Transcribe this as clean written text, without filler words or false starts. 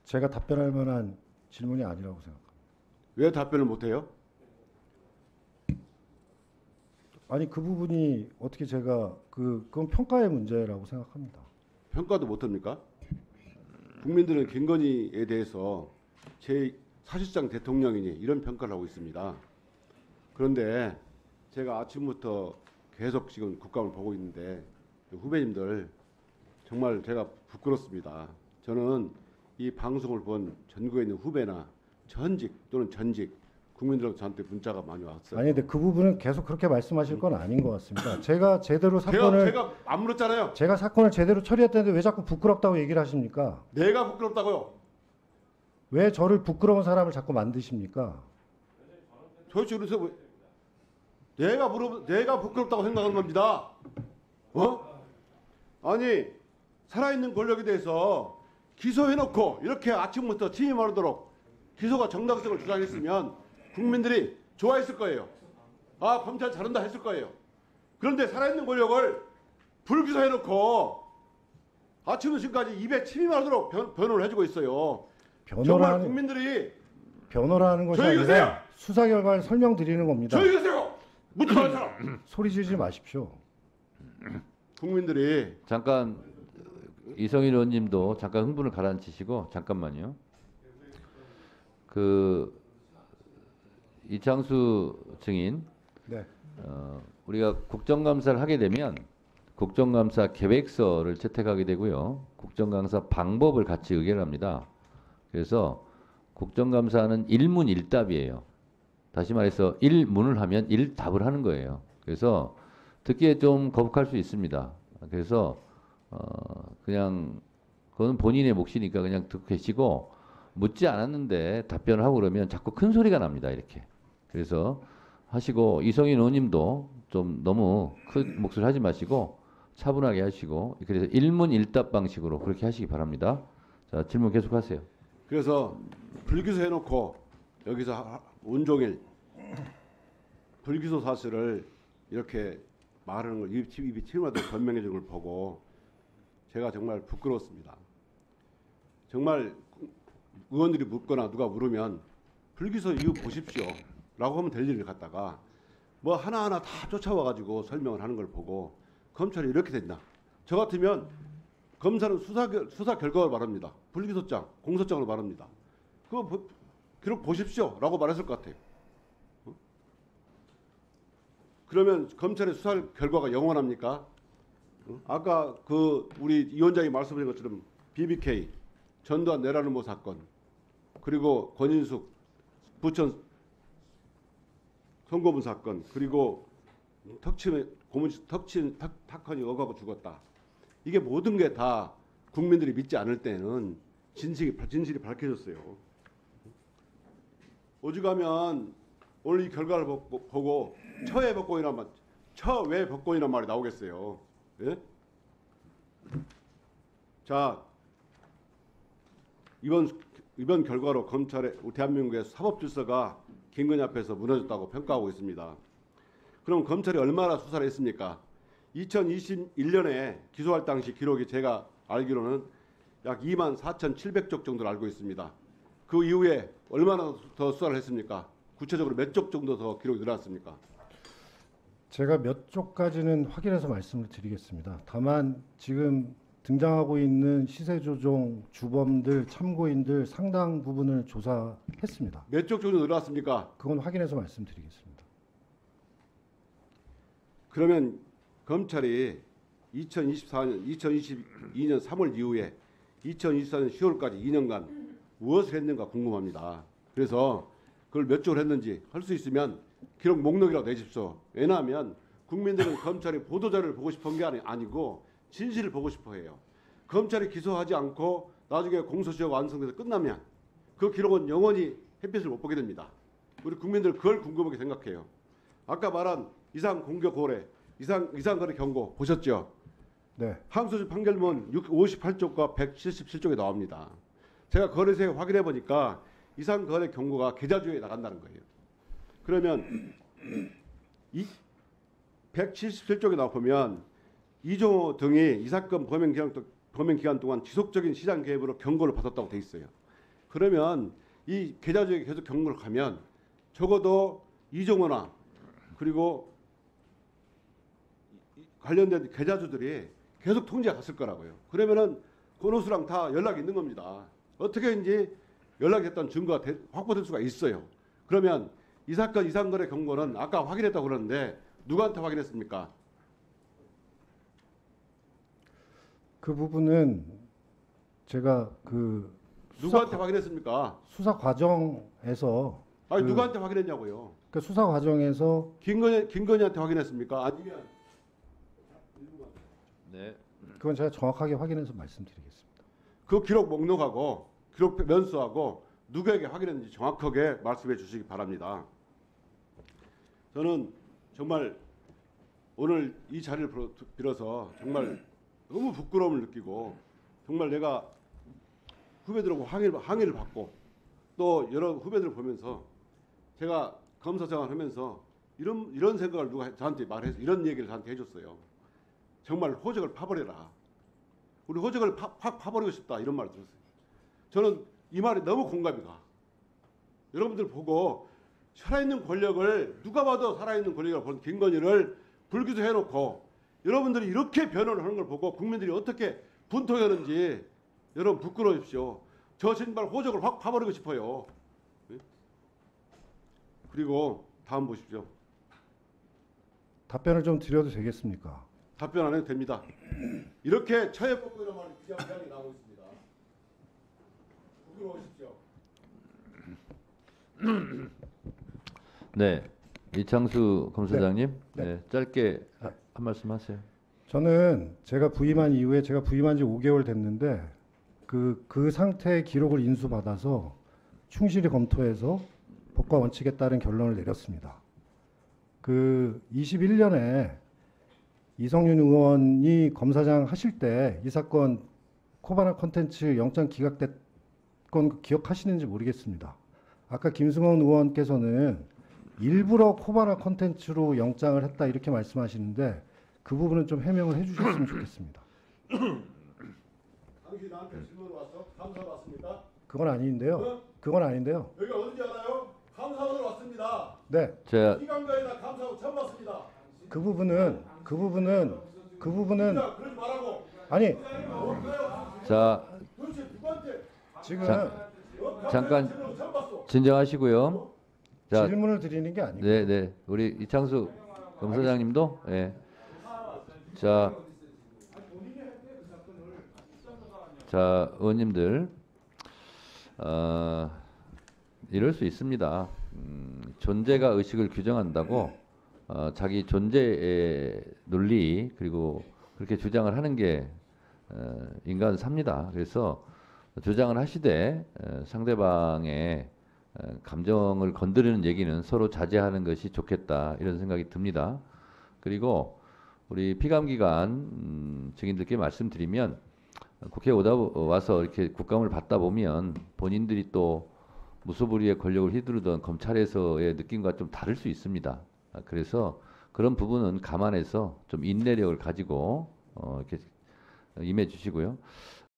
제가 답변할 만한 질문이 아니라고 생각합니다. 왜 답변을 못해요? 아니 그 부분이 어떻게 제가 그건 평가의 문제라고 생각합니다. 평가도 못합니까? 국민들은 김건희에 대해서 제 사실상 대통령이니 이런 평가를 하고 있습니다. 그런데 제가 아침부터 계속 지금 국감을 보고 있는데 후배님들 정말 제가 부끄럽습니다. 저는 이 방송을 본 전국에 있는 후배나 전직 또는 전직 국민들하고 저한테 문자가 많이 왔어요. 아니 근데 그 부분은 계속 그렇게 말씀하실 건 아닌 것 같습니다. 제가 제대로 사건을 제가 안 물었잖아요. 제가 사건을 제대로 처리했다는데 왜 자꾸 부끄럽다고 얘기를 하십니까? 내가 부끄럽다고요. 왜 저를 부끄러운 사람을 자꾸 만드십니까? 도대체 그래서 내가 부끄럽다고 생각하는 겁니다. 어? 아니 살아있는 권력에 대해서 기소해놓고 이렇게 아침부터 침이 마르도록 기소가 정당성을 주장했으면 국민들이 좋아했을 거예요. 아 검찰 잘한다 했을 거예요. 그런데 살아있는 권력을 불기소해놓고 아침부터 지금까지 입에 침이 마르도록 변호를 해주고 있어요. 정말 국민들이 변호를 하는 것이 조용히 아니라 하세요. 수사 결과를 설명드리는 겁니다. 조용히 하세요. 묻지 마세요. 소리 지르지 마십시오. 국민들이 잠깐 이성일 의원님도 잠깐 흥분을 가라앉히시고 잠깐만요. 그 이창수 증인, 네. 우리가 국정감사를 하게 되면 국정감사 계획서를 채택하게 되고요. 국정감사 방법을 같이 의결합니다. 그래서 국정감사는 일문일답이에요. 다시 말해서 일문을 하면 일답을 하는 거예요. 그래서 듣기에 좀 거북할 수 있습니다. 그래서 그냥 그건 본인의 몫이니까 그냥 듣고 계시고 묻지 않았는데 답변을 하고 그러면 자꾸 큰 소리가 납니다. 이렇게. 그래서 하시고 이성인 의원님도 좀 너무 큰 목소리 하지 마시고 차분하게 하시고 그래서 일문일답 방식으로 그렇게 하시기 바랍니다. 자, 질문 계속하세요. 그래서 불기소 해놓고 여기서 온종일 불기소 사실을 이렇게 말하는 걸 입이 튀마다 변명해 주는 걸 보고 제가 정말 부끄러웠습니다. 정말 의원들이 묻거나 누가 물으면 불기소 이유 보십시오 라고 하면 될 일을 갖다가 뭐 하나하나 다 쫓아와가지고 설명을 하는 걸 보고 검찰이 이렇게 됐나. 저 같으면 검사는 수사 결과를 말합니다. 불기소장, 공소장을 말합니다. 그거 기록 보십시오 라고 말했을 것 같아요. 그러면 검찰의 수사 결과가 영원합니까? 아까 그 우리 이 위원장이 말씀하신 것처럼 BBK, 전두환 내란음모 사건, 그리고 권인숙 부천 송고문 사건, 그리고 탁헌이 억하고 죽었다. 이게 모든 게 다 국민들이 믿지 않을 때는 진실이 밝혀졌어요. 오죽하면 오늘 이 결과를 보고 처외 복권이란 말이 나오겠어요. 예? 자, 이번 결과로 검찰의 대한민국의 사법 질서가 김건희 앞에서 무너졌다고 평가하고 있습니다. 그럼 검찰이 얼마나 수사를 했습니까? 2021년에 기소할 당시 기록이 제가 알기로는 약 24,700쪽 정도를 알고 있습니다. 그 이후에 얼마나 더 수사를 했습니까? 구체적으로 몇 쪽 정도 더 기록이 늘어났습니까? 제가 몇 쪽까지는 확인해서 말씀을 드리겠습니다. 다만 지금 등장하고 있는 시세조종 주범들, 참고인들 상당 부분을 조사했습니다. 몇 쪽 정도 늘어났습니까? 그건 확인해서 말씀드리겠습니다. 그러면 검찰이 2022년 3월 이후에 2024년 10월까지 2년간 무엇을 했는가 궁금합니다. 그래서 그걸 몇 쪽을 했는지 할 수 있으면 기록 목록이라도 내십시오. 왜냐하면 국민들은 검찰이 보도자료를 보고 싶은 게 아니고 진실을 보고 싶어 해요. 검찰이 기소하지 않고 나중에 공소시효가 완성돼서 끝나면 그 기록은 영원히 햇빛을 못 보게 됩니다. 우리 국민들 그걸 궁금하게 생각해요. 아까 말한 이상 공격 고래, 이상 거래 경고 보셨죠? 네. 항소심 판결문 58쪽과 177쪽에 나옵니다. 제가 거래소에 확인해 보니까 이상 거래 경고가 계좌주에 나간다는 거예요. 그러면 이 177쪽에 나오면 이종호 등이 이 사건 범행 기간 동안 지속적인 시장 개입으로 경고를 받았다고 돼 있어요. 그러면 이 계좌주에 계속 경고를 가면 적어도 이종호나 그리고 관련된 계좌주들이 계속 통지가 갔을 거라고요. 그러면은 권오수랑 다 연락이 있는 겁니다. 어떻게인지 연락했던 증거가 확보될 수가 있어요. 그러면 이 사건 이상거래 경고는 아까 확인했다고 그러는데 누구한테 확인했습니까? 그 부분은 제가 그 누구한테 확인했습니까? 수사 과정에서 아니 그- 누구한테 확인했냐고요? 그 수사 과정에서 김건희한테 확인했습니까? 아니면 네. 그건 제가 정확하게 확인해서 말씀드리겠습니다. 그 기록 목록하고 기록 면수하고 누구에게 확인했는지 정확하게 말씀해 주시기 바랍니다. 저는 정말 오늘 이 자리를 빌어서 정말 너무 부끄러움을 느끼고 정말 내가 후배들하고 항의를 받고 또 여러 후배들을 보면서 제가 검사 생활하면서 이런 생각을 누가 저한테 말해서 이런 얘기를 저한테 해줬어요. 정말 호적을 파버려라. 우리 호적을 확 파버리고 싶다 이런 말을 들었어요. 저는 이 말이 너무 공감이 가. 여러분들 보고 살아있는 권력을 누가 봐도 살아있는 권력을 본 김건희를 불기소해놓고 여러분들이 이렇게 변호를 하는 걸 보고 국민들이 어떻게 분통하는지 여러분 부끄러우십시오. 저 정말 호적을 확 파버리고 싶어요. 네? 그리고 다음 보십시오. 답변을 좀 드려도 되겠습니까? 답변 안 해도 됩니다. 이렇게 처해법이라는 말이 기장이 나오고 있습니다. 부끄러우십시오. 네. 이창수 검사장님, 네. 네. 짧게 한 말씀 하세요. 저는 제가 부임한 이후에 제가 부임한 지 5개월 됐는데 그 상태의 기록을 인수받아서 충실히 검토해서 법과 원칙에 따른 결론을 내렸습니다. 그 21년에 이성윤 의원이 검사장 하실 때 이 사건 코바나 콘텐츠 영장 기각됐건 기억하시는지 모르겠습니다. 아까 김승원 의원께서는 일부러 코바나 콘텐츠로 영장을 했다 이렇게 말씀하시는데 그 부분은 좀 해명을 해주셨으면 좋겠습니다. 당신 나한테 질문 왔어? 감사로 왔습니까? 그건 아닌데요. 어? 그건 아닌데요. 여기 어딘지 알아요? 감사로 왔습니다. 네, 자, 이강가에다 감사하고 처음 왔습니다. 그 부분은 자, 그러지 말라고. 아니 자, 도대체 누구한테 지금 잠깐 처음 봤어? 진정하시고요. 자, 질문을 드리는 게 아니고 네, 네. 우리 이창수 검사장님도, 예. 자, 의원님들, 이럴 수 있습니다. 존재가 의식을 규정한다고 자기 존재의 논리 그리고 그렇게 주장을 하는 게 인간 삽니다. 그래서 주장을 하시되 상대방의 감정을 건드리는 얘기는 서로 자제하는 것이 좋겠다 이런 생각이 듭니다. 그리고 우리 피감기관 증인들께 말씀드리면 국회에 와서 이렇게 국감을 받다 보면 본인들이 또 무소불위의 권력을 휘두르던 검찰에서의 느낌과 좀 다를 수 있습니다. 그래서 그런 부분은 감안해서 좀 인내력을 가지고 이렇게 임해 주시고요.